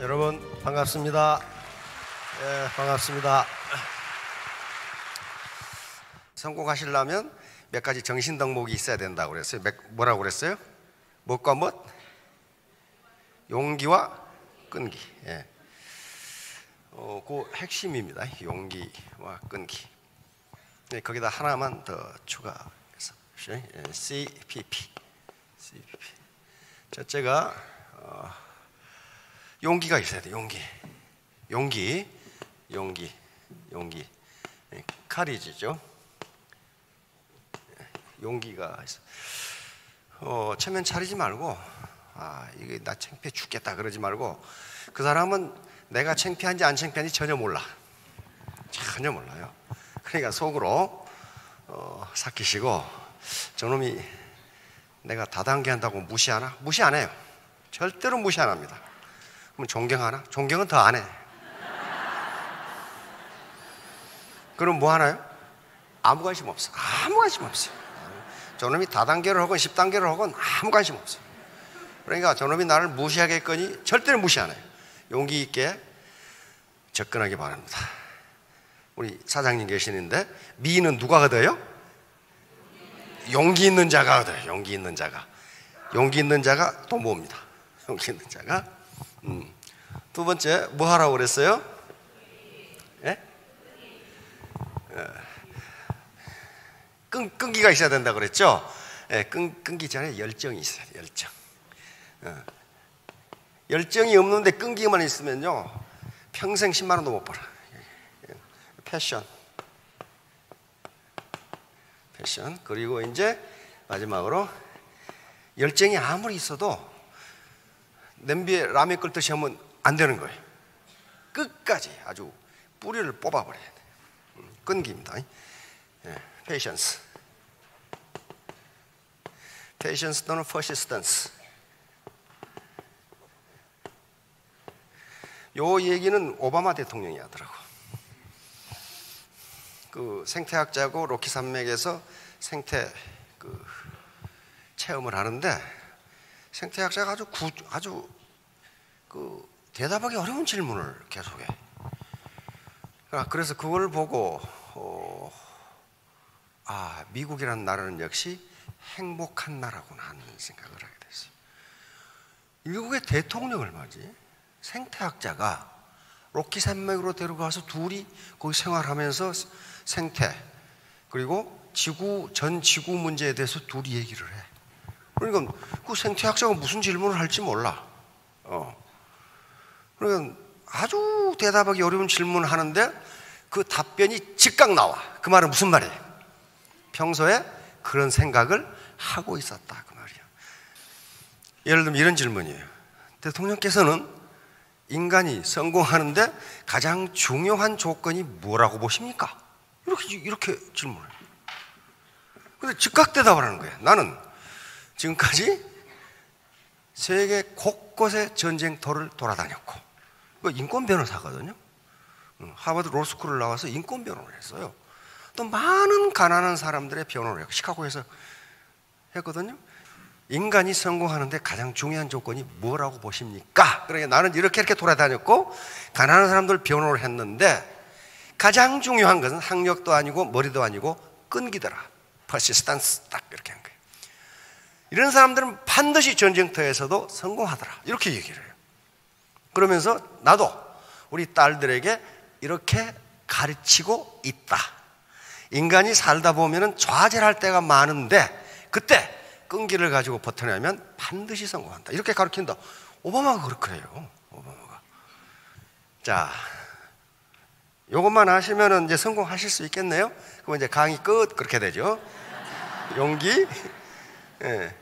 여러분 반갑습니다. 예, 반갑습니다. 성공하시려면 몇 가지 정신 덕목이 있어야 된다고 그랬어요. 뭐라고 그랬어요? 무엇과 무엇? 용기와 끈기. 예. 그 핵심입니다. 용기와 끈기. 네, 거기다 하나만 더 추가해서 CPP. 첫째가 용기가 있어야 돼. 용기. 카리지죠. 용기가 있어. 체면 차리지 말고 이게 나 창피해 죽겠다 그러지 말고, 그 사람은 내가 창피한지 안 창피한지 전혀 몰라요. 그러니까 속으로 삭히시고, 저놈이 내가 다단계 한다고 무시하나? 무시 안 해요. 절대로 무시 안 합니다. 그럼 존경하나? 존경은 더 안 해. 그럼 뭐 하나요? 아무 관심 없어. 저놈이 다단계를 하건 10단계를 하건 아무 관심 없어. 그러니까 저놈이 나를 무시하겠거니 절대로 무시 안 해요. 용기 있게 접근하기 바랍니다. 우리 사장님 계시는데, 미는 누가 얻어요? 용기 있는 자가 얻어요. 용기 있는 자가 또 모읍니다. 용기 있는 자가. 두 번째 뭐 하라고 그랬어요? 예? 끈기가 있어야 된다 그랬죠? 예, 끈기 전에 열정이 있어야 돼요. 열정이 없는데 끈기만 있으면요 평생 10만 원도 못 벌어. 패션. 그리고 이제 마지막으로, 열정이 아무리 있어도 냄비에 라면 끓듯이 하면 안 되는 거예요. 끝까지 아주 뿌리를 뽑아버려야 돼. 끈기입니다. 페이션스 또는 퍼시스턴스. 요 얘기는 오바마 대통령이 하더라고. 그 생태학자고 로키 산맥에서 생태 체험을 하는데, 생태학자가 아주 대답하기 어려운 질문을 계속해. 그래서 그걸 보고 미국이라는 나라는 역시 행복한 나라구나 하는 생각을 하게 됐어요. 미국의 대통령을 말이지, 생태학자가 로키 산맥으로 데려가서 둘이 거기 생활하면서 생태 그리고 전 지구 문제에 대해서 둘이 얘기를 해. 그러니까 그 생태학자가 무슨 질문을 할지 몰라. 그러니까 아주 대답하기 어려운 질문을 하는데 그 답변이 즉각 나와. 그 말은 무슨 말이에요? 평소에 그런 생각을 하고 있었다 그 말이에요. 예를 들면 이런 질문이에요. 대통령께서는 인간이 성공하는데 가장 중요한 조건이 뭐라고 보십니까? 이렇게 질문을 해요. 근데 즉각 대답을 하는 거예요. 나는 지금까지 세계 곳곳의 전쟁터를 돌아다녔고, 인권 변호사거든요. 하버드 로스쿨을 나와서 인권 변호를 했어요. 또 많은 가난한 사람들의 변호를 했고, 시카고에서 했거든요. 인간이 성공하는데 가장 중요한 조건이 뭐라고 보십니까? 그러니까 나는 이렇게 돌아다녔고 가난한 사람들 변호를 했는데, 가장 중요한 것은 학력도 아니고 머리도 아니고 끈기더라. 퍼시스턴스. 딱 이렇게 한 거예요. 이런 사람들은 반드시 전쟁터에서도 성공하더라. 이렇게 얘기를 해요. 그러면서 나도 우리 딸들에게 이렇게 가르치고 있다. 인간이 살다 보면 좌절할 때가 많은데 그때 끈기를 가지고 버텨내면 반드시 성공한다. 이렇게 가르친다. 오바마가 그렇게 해요. 오바마가. 자, 요것만 하시면은 이제 성공하실 수 있겠네요. 그럼 이제 강의 끝. 그렇게 되죠.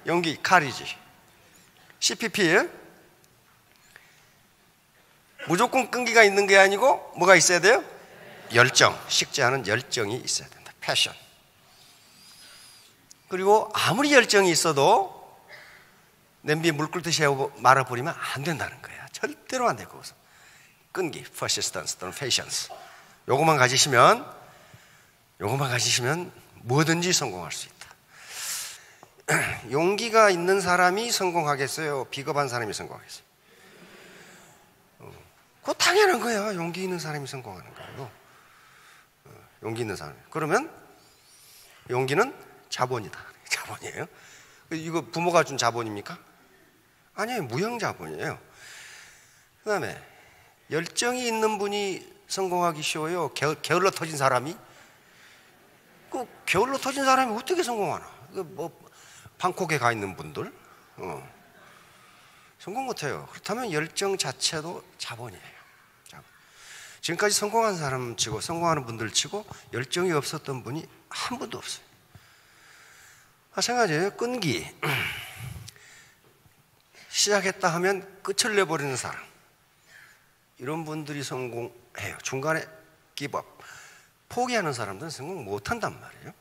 용기, 카리지. CPP. 무조건 끈기가 있는 게 아니고 뭐가 있어야 돼요? 열정. 식지 않은 열정이 있어야 된다. 패션. 그리고 아무리 열정이 있어도 냄비에 물 끓듯이 말아버리면 안 된다는 거야. 절대로 안 되고. 끈기, 퍼시스턴스 또는 페이션스. 요것만 가지시면 뭐든지 성공할 수 있다. 용기가 있는 사람이 성공하겠어요? 비겁한 사람이 성공하겠어요? 그거 당연한 거야. 용기 있는 사람이 성공하는 거예요. 용기 있는 사람. 그러면 용기는 자본이다. 자본이에요. 이거 부모가 준 자본입니까? 아니에요. 무형 자본이에요. 그 다음에 열정이 있는 분이 성공하기 쉬워요? 게을러 터진 사람이? 그 게을러 터진 사람이 어떻게 성공하나? 뭐 방콕에 가 있는 분들 성공 못해요. 그렇다면 열정 자체도 자본이에요. 지금까지 성공한 사람 치고, 성공하는 분들 치고 열정이 없었던 분이 한 분도 없어요. 마찬가지예요. 끈기. 시작했다 하면 끝을 내버리는 사람, 이런 분들이 성공해요. 중간에 기법, 포기하는 사람들은 성공 못한단 말이에요.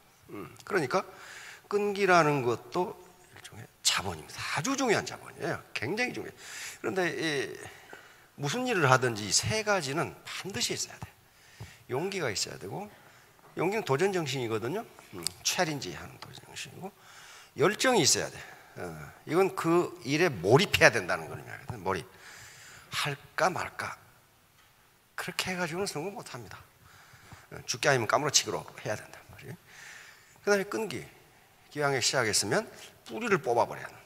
그러니까 끈기라는 것도 일종의 자본입니다. 아주 중요한 자본이에요. 굉장히 중요해요. 그런데 무슨 일을 하든지 이 세 가지는 반드시 있어야 돼. 용기가 있어야 되고, 용기는 도전 정신이거든요. 챌린지 하는 도전 정신이고, 열정이 있어야 돼. 이건 그 일에 몰입해야 된다는 거거든요. 몰입. 할까 말까. 그렇게 해가지고는 성공 못합니다. 죽게 아니면 까무러치기로 해야 된단 말이에요. 그 다음에 끈기. 기왕에 시작했으면 뿌리를 뽑아버려야 한다.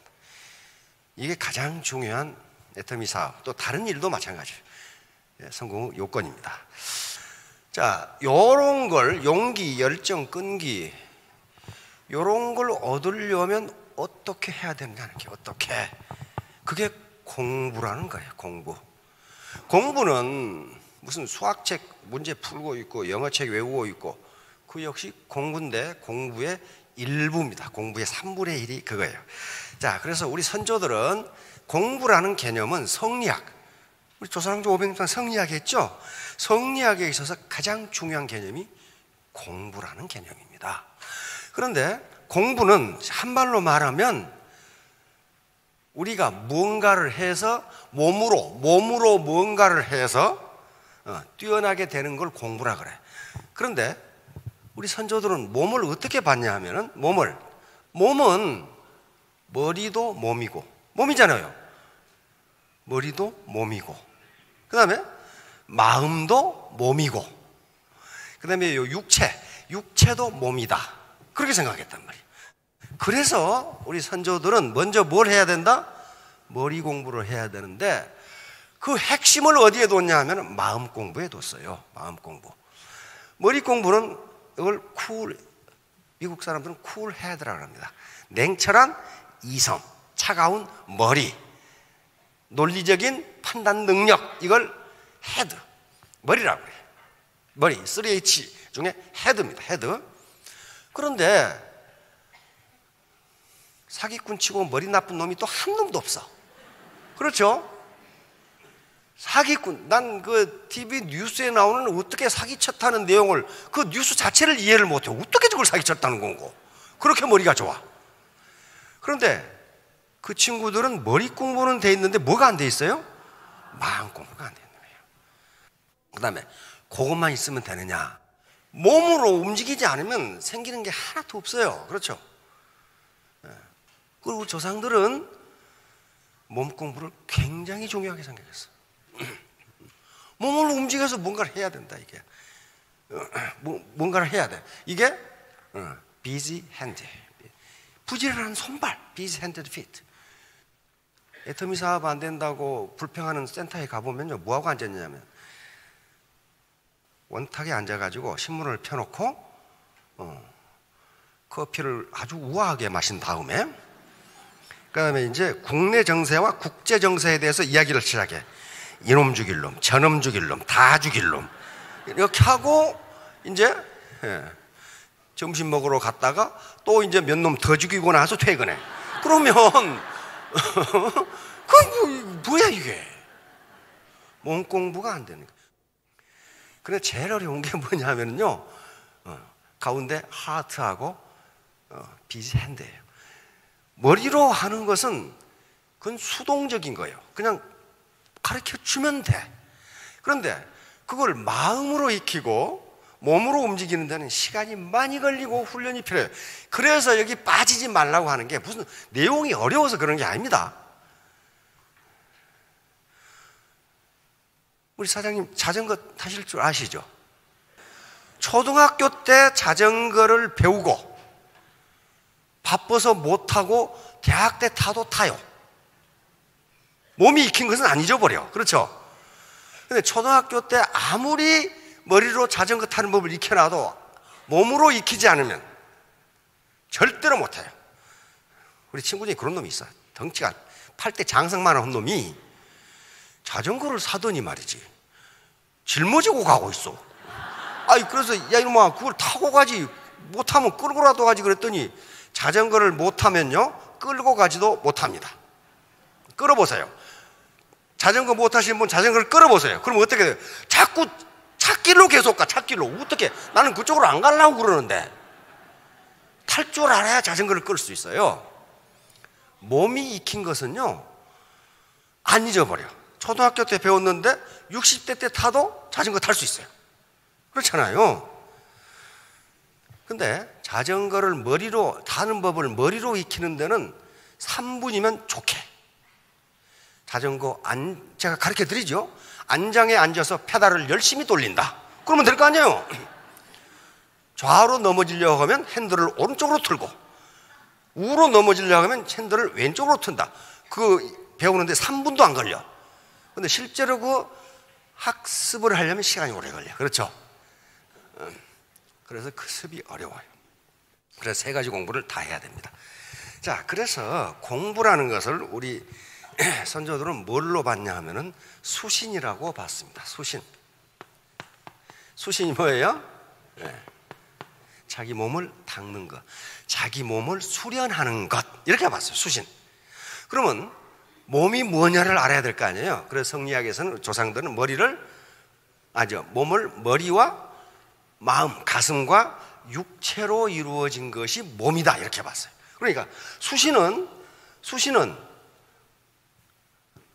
이게 가장 중요한 애터미 사업, 또 다른 일도 마찬가지예요. 성공 요건입니다. 자, 요런 걸, 용기, 열정, 끈기, 요런 걸 얻으려면 어떻게 해야 되느냐는 게, 어떻게. 그게 공부라는 거예요. 공부는 무슨 수학책 문제 풀고 있고 영어책 외우고 있고, 그 역시 공부인데 공부의 일부입니다. 공부의 3분의 1이 그거예요. 자, 그래서 우리 선조들은 공부라는 개념은 성리학, 우리 조선왕조 500년 성리학이 했죠. 성리학에 있어서 가장 중요한 개념이 공부라는 개념입니다. 그런데 공부는 한말로 말하면 우리가 무언가를 해서 몸으로 무언가를 해서 뛰어나게 되는 걸 공부라 그래. 그런데 우리 선조들은 몸을 어떻게 봤냐 하면은, 몸은 머리도 몸이고, 몸이잖아요. 머리도 몸이고, 그 다음에 마음도 몸이고, 그 다음에 육체도 몸이다. 그렇게 생각했단 말이에요. 그래서 우리 선조들은 먼저 뭘 해야 된다? 머리 공부를 해야 되는데, 그 핵심을 어디에 뒀냐 하면 마음 공부에 뒀어요. 마음 공부. 머리 공부는 이걸 미국 사람들은 쿨 헤드라고 합니다. 냉철한 이성, 차가운 머리, 논리적인 판단 능력, 이걸 헤드, 머리라고 해요. 머리, 3H 중에 헤드입니다. 헤드. 그런데 사기꾼 치고 머리 나쁜 놈이 또 한 놈도 없어. 그렇죠? 사기꾼, 난 그 TV 뉴스에 나오는 어떻게 사기쳤다는 내용을, 그 뉴스 자체를 이해를 못해. 어떻게 저걸 사기쳤다는 건고. 그렇게 머리가 좋아. 그런데 그 친구들은 머리 공부는 돼 있는데 뭐가 안 돼 있어요? 마음 공부가 안 돼 있는 거예요. 그 다음에 그것만 있으면 되느냐? 몸으로 움직이지 않으면 생기는 게 하나도 없어요. 그렇죠? 그리고 조상들은 몸 공부를 굉장히 중요하게 생각했어. 몸을 움직여서 뭔가를 해야 된다. 이게 뭔가를 해야 돼. 이게 busy hand, 부지런한 손발, busy handed feet. 애터미 사업 안 된다고 불평하는 센터에 가보면요, 뭐하고 앉았냐면 원탁에 앉아가지고 신문을 펴놓고 커피를 아주 우아하게 마신 다음에, 그 다음에 이제 국내 정세와 국제 정세에 대해서 이야기를 시작해. 이놈 죽일 놈, 저놈 죽일 놈, 다 죽일 놈, 이렇게 하고 이제 점심 먹으러 갔다가 또 이제 몇 놈 더 죽이고 나서 퇴근해. 그러면 뭐야 이게? 몸 공부가 안 되는 거야. 근데 제일 어려운 게 뭐냐면요, 가운데 하트하고 비지 핸드예요. 머리로 하는 것은 그건 수동적인 거예요. 그냥 가르쳐 주면 돼. 그런데 그걸 마음으로 익히고 몸으로 움직이는 데는 시간이 많이 걸리고 훈련이 필요해요. 그래서 여기 빠지지 말라고 하는 게 무슨 내용이 어려워서 그런 게 아닙니다. 우리 사장님 자전거 타실 줄 아시죠? 초등학교 때 자전거를 배우고 바빠서 못 타고 대학 때 타도 타요. 몸이 익힌 것은 안 잊어버려. 그렇죠? 근데 초등학교 때 아무리 머리로 자전거 타는 법을 익혀놔도 몸으로 익히지 않으면 절대로 못 타요. 우리 친구 중에 그런 놈이 있어. 덩치가 팔대 장상만한 놈이 자전거를 사더니 말이지 짊어지고 가고 있어. 아이, 그래서 야 이놈아 그걸 타고 가지, 못하면 끌고라도 가지 그랬더니 자전거를 못하면요 끌고 가지도 못합니다. 끌어보세요. 자전거 못하시는 분 자전거를 끌어보세요. 그럼 어떻게 돼요? 자꾸 찻길로 계속 가. 찻길로. 어떻게? 나는 그쪽으로 안 가려고 그러는데. 탈 줄 알아야 자전거를 끌 수 있어요. 몸이 익힌 것은요 안 잊어버려. 초등학교 때 배웠는데 60대 때 타도 자전거 탈 수 있어요. 그렇잖아요. 근데 자전거를 머리로 타는 법을 머리로 익히는 데는 3분이면 좋게. 자전거 제가 가르쳐 드리죠. 안장에 앉아서 페달을 열심히 돌린다. 그러면 될 거 아니에요. 좌우로 넘어지려고 하면 핸들을 오른쪽으로 틀고 우로 넘어지려고 하면 핸들을 왼쪽으로 튼다. 그 배우는데 3분도 안 걸려. 근데 실제로 그 학습을 하려면 시간이 오래 걸려. 그렇죠? 그래서 학습이 어려워요. 그래서 세 가지 공부를 다 해야 됩니다. 자, 그래서 공부라는 것을 우리 선조들은 뭘로 봤냐 하면은 수신이라고 봤습니다. 수신. 수신이 뭐예요? 네. 자기 몸을 닦는 것, 자기 몸을 수련하는 것, 이렇게 봤어요. 수신. 그러면 몸이 뭐냐를 알아야 될 거 아니에요. 그래서 성리학에서는 조상들은 몸을 머리와 마음, 가슴과 육체로 이루어진 것이 몸이다, 이렇게 봤어요. 그러니까 수신은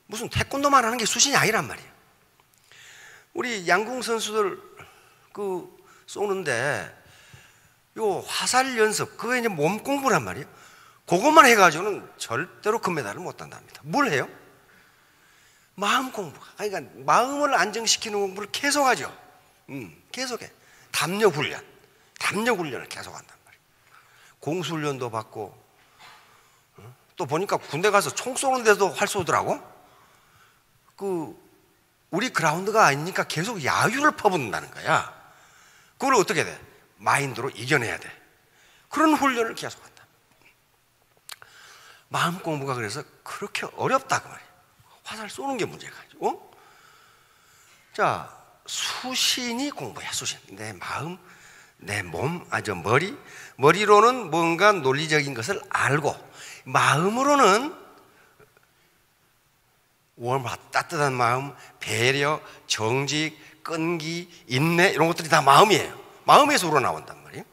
무슨 태권도만 하는 게 수신이 아니란 말이에요. 우리 양궁 선수들 쏘는데 요 화살 연습, 그거 이제 몸 공부란 말이에요. 그것만 해가지고는 절대로 금메달을 못 딴답니다. 뭘 해요? 마음 공부. 그러니까 마음을 안정시키는 공부를 계속하죠. 계속해. 담력 훈련을 계속한단 말이에요. 공수훈련도 받고, 또 보니까 군대 가서 총 쏘는데도 활 쏘더라고. 우리 그라운드가 아니니까 계속 야유를 퍼붓는다는 거야. 그걸 어떻게 돼? 마인드로 이겨내야 돼. 그런 훈련을 계속한다. 마음 공부가 그래서 그렇게 어렵다 그 말이에요. 화살 쏘는 게 문제가 아니죠. 자, 수신이 공부야. 수신. 내 마음, 내 몸, 머리로는 뭔가 논리적인 것을 알고, 마음으로는 따뜻한 마음, 배려, 정직, 끈기, 인내, 이런 것들이 다 마음이에요. 마음에서 우러나온단 말이에요.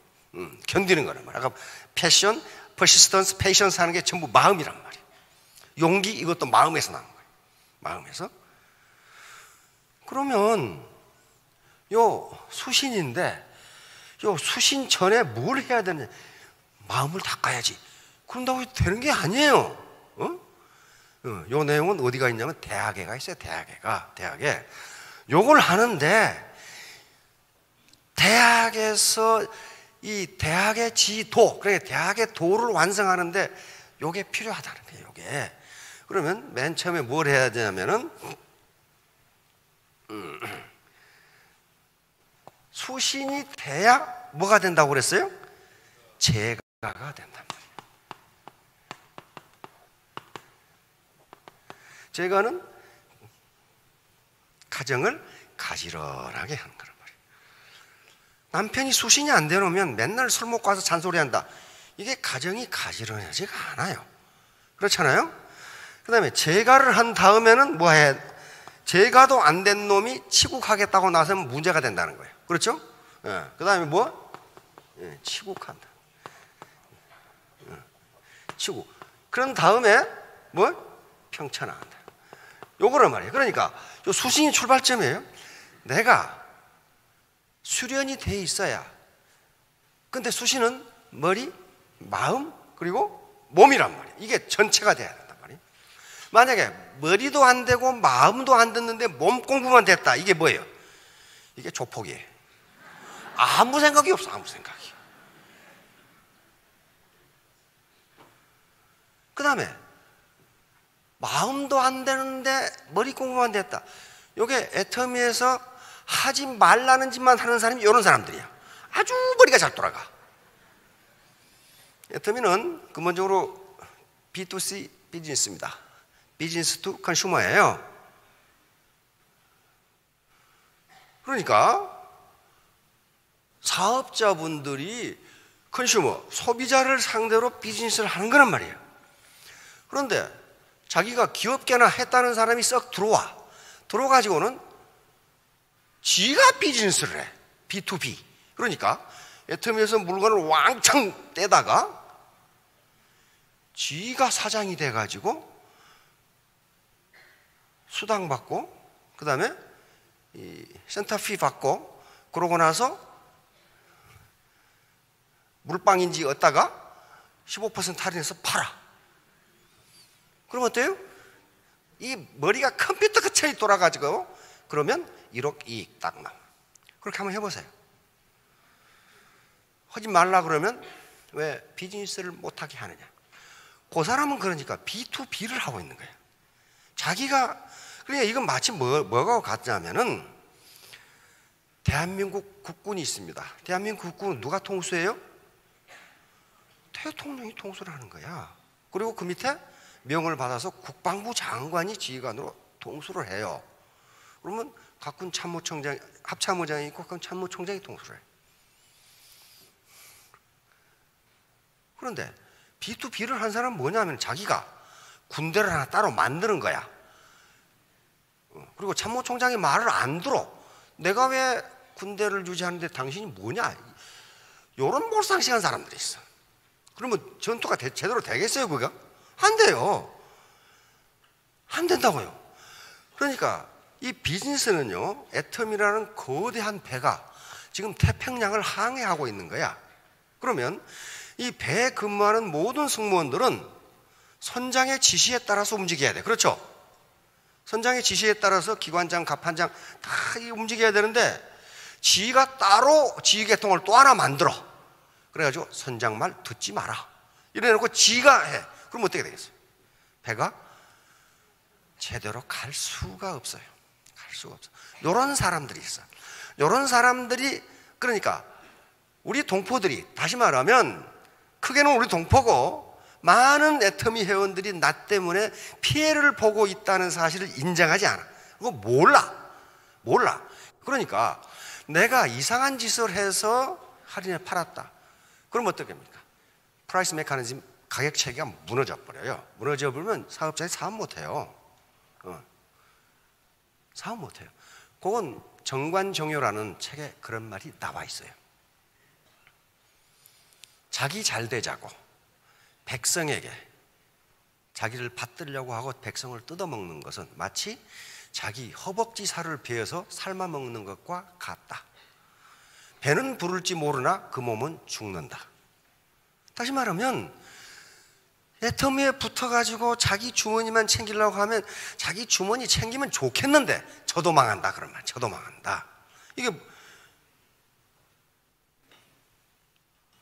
견디는 거란 말이에요. 아까 패션, 퍼시스턴스, 페이션스 하는 게 전부 마음이란 말이에요. 용기, 이것도 마음에서 나온 거예요. 마음에서. 그러면 요 수신인데, 요 수신 전에 뭘 해야 되느냐? 마음을 닦아야지. 그런다고 되는 게 아니에요. 요 내용은 어디가 있냐면 대학에가 있어요. 대학에 요걸 하는데, 대학에서 이 대학의 지도, 그러니까 대학의 도를 완성하는데 요게 필요하다는 거예요. 요게. 그러면 맨 처음에 뭘 해야 되냐면은 수신이 돼야 뭐가 된다고 그랬어요? 제가가 된단 말이에요. 제가는 가정을 가지런하게 하는 거란 말이에요. 남편이 수신이 안 되놓으면 맨날 술 먹고 와서 잔소리한다. 이게 가정이 가지런하지가 않아요. 그렇잖아요? 그 다음에 제가를 한 다음에는 뭐 해? 제가도 안 된 놈이 치국하겠다고 나서면 문제가 된다는 거예요. 그렇죠? 그 다음에 뭐? 치국한다. 치국. 그런 다음에 뭐? 평천한다. 요거란 말이에요. 그러니까 요 수신이 출발점이에요. 내가 수련이 돼 있어야. 근데 수신은 머리, 마음, 그리고 몸이란 말이에요. 이게 전체가 돼야 된단 말이에요. 만약에 머리도 안 되고 마음도 안 듣는데 몸 공부만 됐다. 이게 뭐예요? 이게 조폭이에요. 아무 생각이 없어. 아무 생각이. 그 다음에 마음도 안 되는데 머리 공부만 됐다. 이게 애터미에서 하지 말라는 짓만 하는 사람이 이런 사람들이야. 아주 머리가 잘 돌아가. 애터미는 근본적으로 B2C 비즈니스입니다. 비즈니스 투 컨슈머예요. 그러니까 사업자분들이 컨슈머, 소비자를 상대로 비즈니스를 하는 거란 말이에요. 그런데 자기가 기업계나 했다는 사람이 썩 들어가지고는 지가 비즈니스를 해. B2B. 그러니까 애터미에서 물건을 왕창 떼다가 지가 사장이 돼가지고 수당 받고 그 다음에 센터피 받고 그러고 나서 물방인지 얻다가 15% 할인해서 팔아. 그럼 어때요? 이 머리가 컴퓨터처럼 돌아가지고 그러면 1억 이익 딱 나와. 그렇게 한번 해보세요. 하지 말라 그러면 왜 비즈니스를 못하게 하느냐? 그 사람은 그러니까 B2B를 하고 있는 거예요. 자기가 그러니까 이건 마치 뭐가 같냐면은 대한민국 국군이 있습니다. 대한민국 국군은 누가 통수해요? 대통령이 통수를 하는 거야. 그리고 그 밑에 명을 받아서 국방부 장관이 지휘관으로 통수를 해요. 그러면 각군 참모총장, 합참의장이 있고 각군 참모총장이 통수를 해요. 그런데 B2B를 한 사람은 뭐냐면 자기가 군대를 하나 따로 만드는 거야. 그리고 참모총장이 말을 안 들어. 내가 왜 군대를 유지하는데 당신이 뭐냐? 이런 몰상식한 사람들이 있어. 그러면 전투가 제대로 되겠어요, 그거? 안 돼요. 안 된다고요. 그러니까 이 비즈니스는요, 애텀이라는 거대한 배가 지금 태평양을 항해하고 있는 거야. 그러면 이 배에 근무하는 모든 승무원들은 선장의 지시에 따라서 움직여야 돼. 그렇죠? 선장의 지시에 따라서 기관장, 갑판장 다 움직여야 되는데 지가 따로 지휘계통을 또 하나 만들어. 그래가지고 선장 말 듣지 마라. 이래놓고 지가 해. 그럼 어떻게 되겠어요? 배가 제대로 갈 수가 없어요. 갈 수가 없어요. 이런 사람들이 있어요. 이런 사람들이 그러니까 우리 동포들이 다시 말하면 크게는 우리 동포고 많은 애터미 회원들이 나 때문에 피해를 보고 있다는 사실을 인정하지 않아. 그거 몰라. 그러니까 내가 이상한 짓을 해서 할인에 팔았다. 그럼 어떻게 됩니까? 프라이스 메커니즘 가격 체계가 무너져 버려요. 무너져 버리면 사업자들이 사업 못해요. 사업 못해요. 그건 정관정효라는 책에 그런 말이 나와 있어요. 자기 잘 되자고 백성에게 자기를 받들려고 하고 백성을 뜯어먹는 것은 마치 자기 허벅지 살을 베어서 삶아 먹는 것과 같다. 배는 부를지 모르나 그 몸은 죽는다. 다시 말하면 애터미에 붙어가지고 자기 주머니만 챙기려고 하면 자기 주머니 챙기면 좋겠는데 저도 망한다 그런 말. 저도 망한다. 이게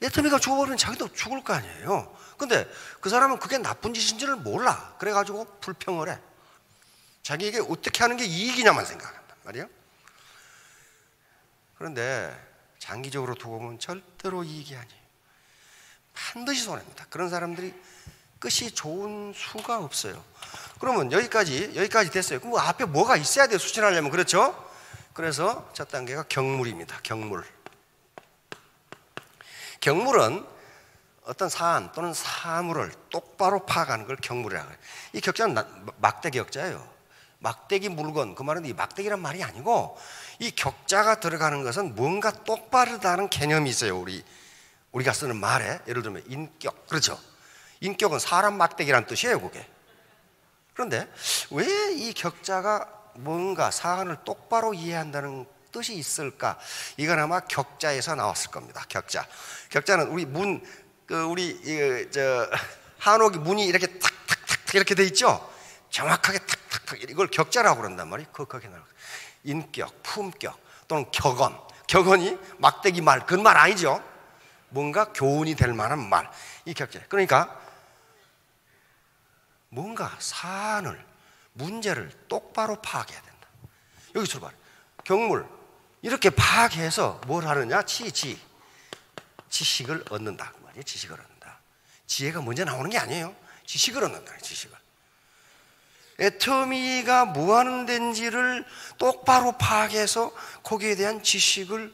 애터미가 죽어버리면 자기도 죽을 거 아니에요. 근데 그 사람은 그게 나쁜 짓인지를 몰라. 그래가지고 불평을 해. 자기에게 어떻게 하는 게 이익이냐만 생각한단 말이에요. 그런데 장기적으로 두고 보면 절대로 이익이 아니에요. 반드시 손해입니다. 그런 사람들이 끝이 좋은 수가 없어요. 그러면 여기까지 됐어요. 그럼 앞에 뭐가 있어야 돼요? 수신하려면. 그렇죠? 그래서 첫 단계가 경물입니다. 경물은 어떤 사안 또는 사물을 똑바로 파악하는 걸 경물이라고 해요. 이 격자는 막대기 격자예요. 막대기 물건, 그 말은 이 막대기란 말이 아니고 이 격자가 들어가는 것은 뭔가 똑바르다는 개념이 있어요. 우리가 쓰는 말에 예를 들면 인격, 그렇죠? 인격은 사람 막대기란 뜻이에요, 그게. 그런데 왜 이 격자가 뭔가 사안을 똑바로 이해한다는 뜻이 있을까? 이건 아마 격자에서 나왔을 겁니다. 격자는 우리 한옥이 문이 이렇게 탁탁탁 이렇게 돼 있죠. 정확하게 탁탁탁 이걸 격자라고 그런단 말이에요. 그렇게 나와. 인격, 품격 또는 격언. 격언이 막대기 말, 그런 말 아니죠. 뭔가 교훈이 될 만한 말. 이 격자. 그러니까 뭔가 사안을, 문제를 똑바로 파악해야 된다. 여기 출발. 경물. 이렇게 파악해서 뭘 하느냐? 지식을 얻는다. 그 말이에요. 지식을 얻는다. 지혜가 먼저 나오는 게 아니에요. 지식을 얻는다. 지식을. 애터미가 뭐 하는 데인지를 똑바로 파악해서 거기에 대한 지식을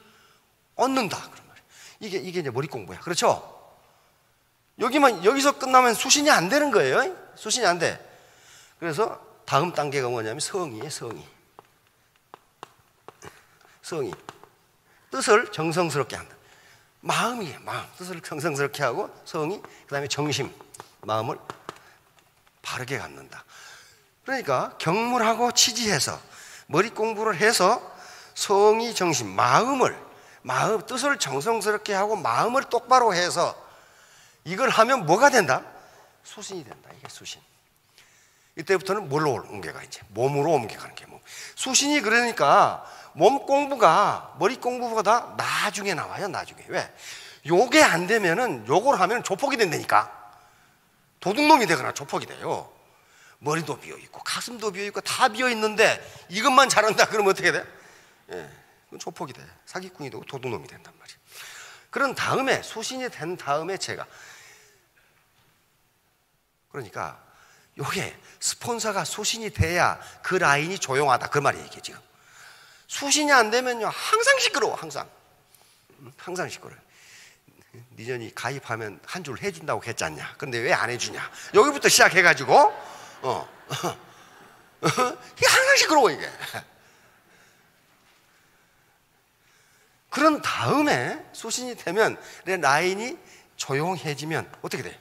얻는다. 그런 말이에요. 이게 이제 머리 공부야. 그렇죠? 여기서 끝나면 수신이 안 되는 거예요. 수신이 안 돼. 그래서 다음 단계가 뭐냐면 성의예요. 성의. 뜻을 정성스럽게 한다. 마음이에요. 마음. 뜻을 정성스럽게 하고 성의, 그 다음에 정심. 마음을 바르게 갖는다. 그러니까 경물하고 치지해서 머리 공부를 해서 성의, 정심, 마음, 뜻을 정성스럽게 하고 마음을 똑바로 해서 이걸 하면 뭐가 된다? 수신이 된다. 이게 수신. 이때부터는 뭘로 옮겨가? 이제 몸으로 옮겨가는 게 몸. 수신이 그러니까 몸 공부가, 머리 공부보다 나중에 나와요. 나중에. 왜? 요게 안 되면은 요걸 하면 조폭이 된다니까. 도둑놈이 되거나 조폭이 돼요. 머리도 비어있고 가슴도 비어있고 다 비어있는데 이것만 잘한다 그러면 어떻게 돼? 그건 조폭이 돼. 사기꾼이 되고 도둑놈이 된단 말이에요. 그런 다음에, 수신이 된 다음에 제가, 그러니까 요게 스폰서가 수신이 돼야 그 라인이 조용하다 그 말이에요. 이게 지금 수신이 안 되면요 항상 시끄러워. 항상 시끄러워요. 니전이 가입하면 한 줄 해준다고 했잖냐. 근데 왜 안 해주냐. 여기부터 시작해가지고 이게 항상 시끄러워. 이게 그런 다음에 수신이 되면 내 라인이 조용해지면 어떻게 돼?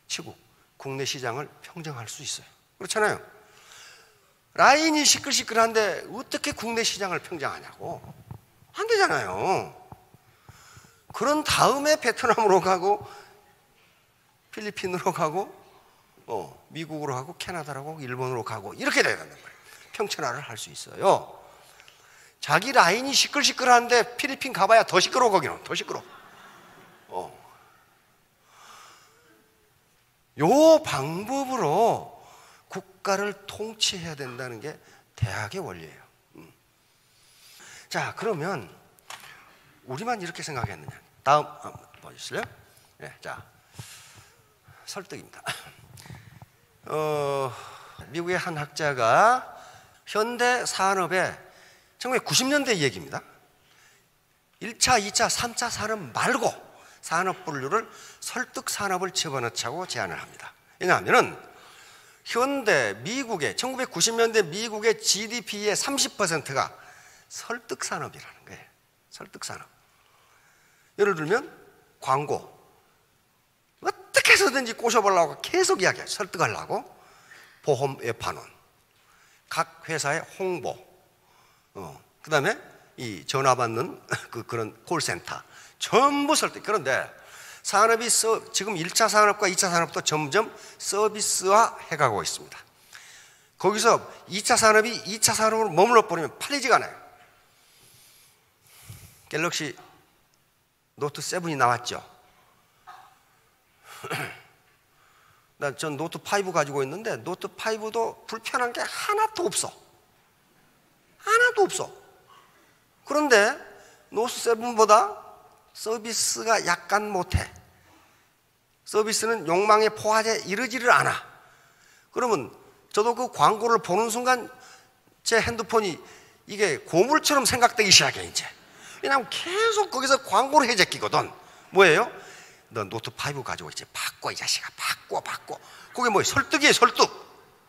치고 국내 시장을 평정할 수 있어요. 그렇잖아요. 라인이 시끌시끌한데 어떻게 국내 시장을 평정하냐고. 안 되잖아요. 그런 다음에 베트남으로 가고 필리핀으로 가고 미국으로 가고 캐나다로 가고 일본으로 가고 이렇게 돼야 된단 말이에요. 평천화를 할 수 있어요. 자기 라인이 시끌시끌한데 필리핀 가봐야 더 시끄러워. 거기는 더 시끄러워. 요 방법으로 국가를 통치해야 된다는 게 대학의 원리예요. 자, 그러면 우리만 이렇게 생각했느냐. 다음 보실래요? 네, 자, 설득입니다. 미국의 한 학자가 현대 산업의 1990년대 얘기입니다. 1차, 2차, 3차 산업 말고 산업 분류를 설득 산업을 집어넣자고 제안을 합니다. 왜냐하면 현대 미국의 1990년대 미국의 GDP의 30%가 설득 산업이라는 거예요. 설득 산업. 예를 들면 광고. 어떻게 해서든지 꼬셔보려고 계속 이야기해요. 설득하려고. 보험 외판원. 각 회사의 홍보. 그 다음에 이 전화 받는 그런 콜센터. 전부 설득. 그런데 산업이 지금 1차 산업과 2차 산업도 점점 서비스화 해가고 있습니다. 거기서 2차 산업이 2차 산업으로 머물러 버리면 팔리지가 않아요. 갤럭시 노트 7이 나왔죠. 전 노트 5 가지고 있는데 노트 5도 불편한 게 하나도 없어. 하나도 없어. 그런데 노트 7보다 서비스가 약간 못해. 서비스는 욕망의 포화에 이르지를 않아. 그러면 저도 그 광고를 보는 순간 제 핸드폰이 이게 고물처럼 생각되기 시작해 이제. 왜냐하면 계속 거기서 광고를 해제끼거든. 뭐예요? 너 노트 5 가지고 있지. 바꿔 이 자식아. 바꿔. 그게 뭐예요? 설득이에요.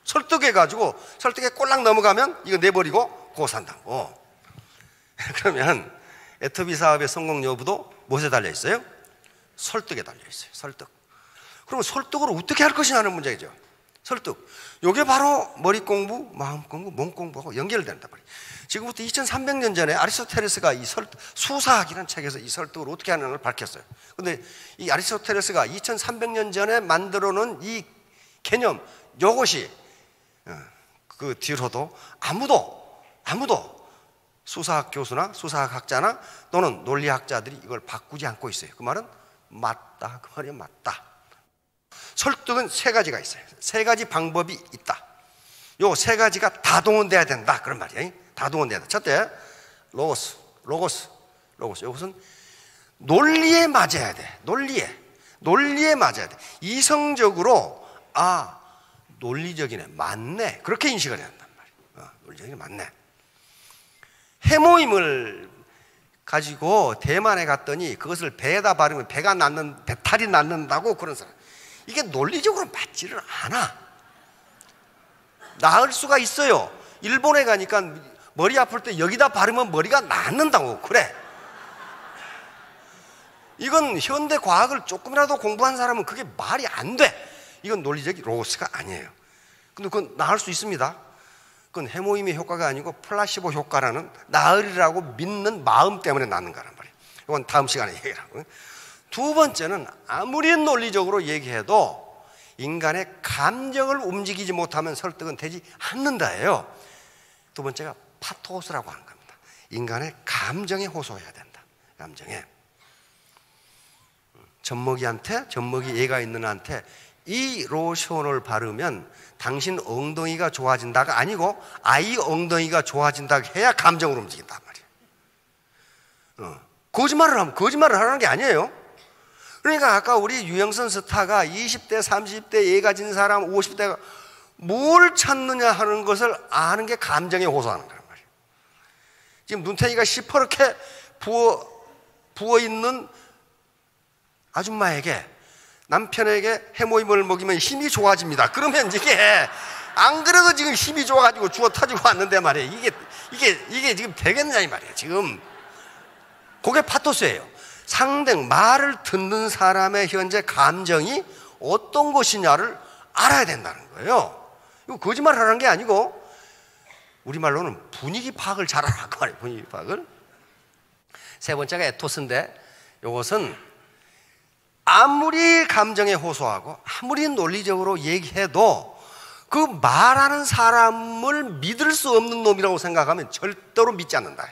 설득해가지고 설득에 꼴랑 넘어가면 이거 내버리고 그거 산다고. 그러면 애터미 사업의 성공 여부도 무엇에 달려 있어요? 설득에 달려 있어요. 설득. 그러면 설득으로 어떻게 할 것이냐는 문제죠. 설득. 이게 바로 머리 공부, 마음 공부, 몸 공부하고 연결된단 말이에요. 지금부터 2300년 전에 아리스토텔레스가 이 수사학이라는 책에서 이 설득을 어떻게 하는가를 밝혔어요. 그런데 이 아리스토텔레스가 2300년 전에 만들어 놓은 이 개념, 이것이 그 뒤로도 아무도 수사학 교수나 수사학 학자나 또는 논리학자들이 이걸 바꾸지 않고 있어요. 그 말은 맞다, 그 말이 맞다. 설득은 세 가지가 있어요. 세 가지 방법이 있다. 요 세 가지가 다 동원돼야 된다, 그런 말이에요. 다 동원돼야 돼. 첫째, 로고스. 이것은 논리에 맞아야 돼. 논리에 맞아야 돼. 이성적으로 논리적이네, 맞네, 그렇게 인식을 해야 한단 말이에요. 논리적이네, 맞네. 해모임을 가지고 대만에 갔더니 그것을 배에다 바르면 배탈이 낫는다고 그런 사람, 이게 논리적으로 맞지를 않아. 나을 수가 있어요. 일본에 가니까 머리 아플 때 여기다 바르면 머리가 낫는다고 그래. 이건 현대 과학을 조금이라도 공부한 사람은 그게 말이 안 돼. 이건 논리적 로고스가 아니에요. 근데 그건 나을 수 있습니다. 그건 해모임의 효과가 아니고 플라시보 효과라는 나으리라고 믿는 마음 때문에 낫는 거란 말이에요. 이건 다음 시간에 얘기를 하고. 두 번째는 아무리 논리적으로 얘기해도 인간의 감정을 움직이지 못하면 설득은 되지 않는다예요. 두 번째가 파토스라고 하는 겁니다. 인간의 감정에 호소해야 된다. 감정에. 젖먹이 애가 있는 한테 이 로션을 바르면 당신 엉덩이가 좋아진다가 아니고 아이 엉덩이가 좋아진다고 해야 감정으로 움직인단 말이에요. 거짓말을 하라는 게 아니에요. 그러니까 아까 우리 유영선 스타가 20대, 30대 애 가진 사람, 50대가 뭘 찾느냐 하는 것을 아는 게 감정에 호소하는 거란 말이에요. 지금 눈탱이가 시퍼렇게 부어있는 아줌마에게 남편에게 해모임을 먹이면 힘이 좋아집니다. 그러면 이게 안 그래도 지금 힘이 좋아가지고 주워 터지고 왔는데 말이에요. 이게 지금 되겠냐 이 말이에요. 지금 그게 파토스예요. 상대방 말을 듣는 사람의 현재 감정이 어떤 것이냐를 알아야 된다는 거예요. 이거 거짓말 하라는 게 아니고 우리말로는 분위기 파악을 잘하라고 말이에요. 분위기 파악을. 세 번째가 에토스인데 이것은 아무리 감정에 호소하고 아무리 논리적으로 얘기해도 그 말하는 사람을 믿을 수 없는 놈이라고 생각하면 절대로 믿지 않는다.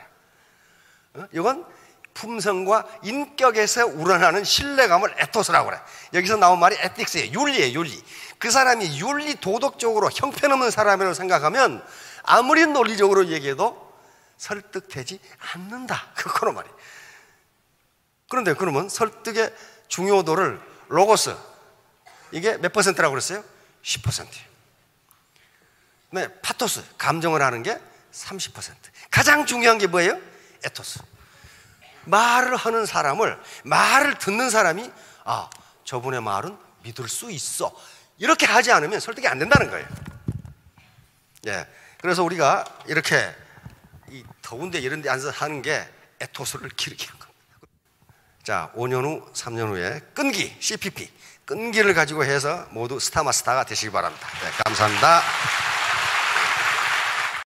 이건 품성과 인격에서 우러나는 신뢰감을 에토스라고 그래. 여기서 나온 말이 에틱스예요. 윤리예요, 윤리. 그 사람이 윤리 도덕적으로 형편없는 사람이라고 생각하면 아무리 논리적으로 얘기해도 설득되지 않는다. 그거로 말이에요. 그런데 그러면 설득의 중요도를 로고스, 이게 몇 퍼센트라고 그랬어요? 10%예요. 네, 파토스, 감정을 하는 게 30%. 가장 중요한 게 뭐예요? 에토스. 말을 하는 사람을, 말을 듣는 사람이 저분의 말은 믿을 수 있어, 이렇게 하지 않으면 설득이 안 된다는 거예요. 예, 그래서 우리가 이렇게 이 더운데 이런 데 앉아서 하는 게 에토스를 기르게 한 겁니다. 자, 5년 후, 3년 후에 끈기, CPP, 끈기를 가지고 해서 모두 스타마스타가 되시기 바랍니다. 네, 감사합니다.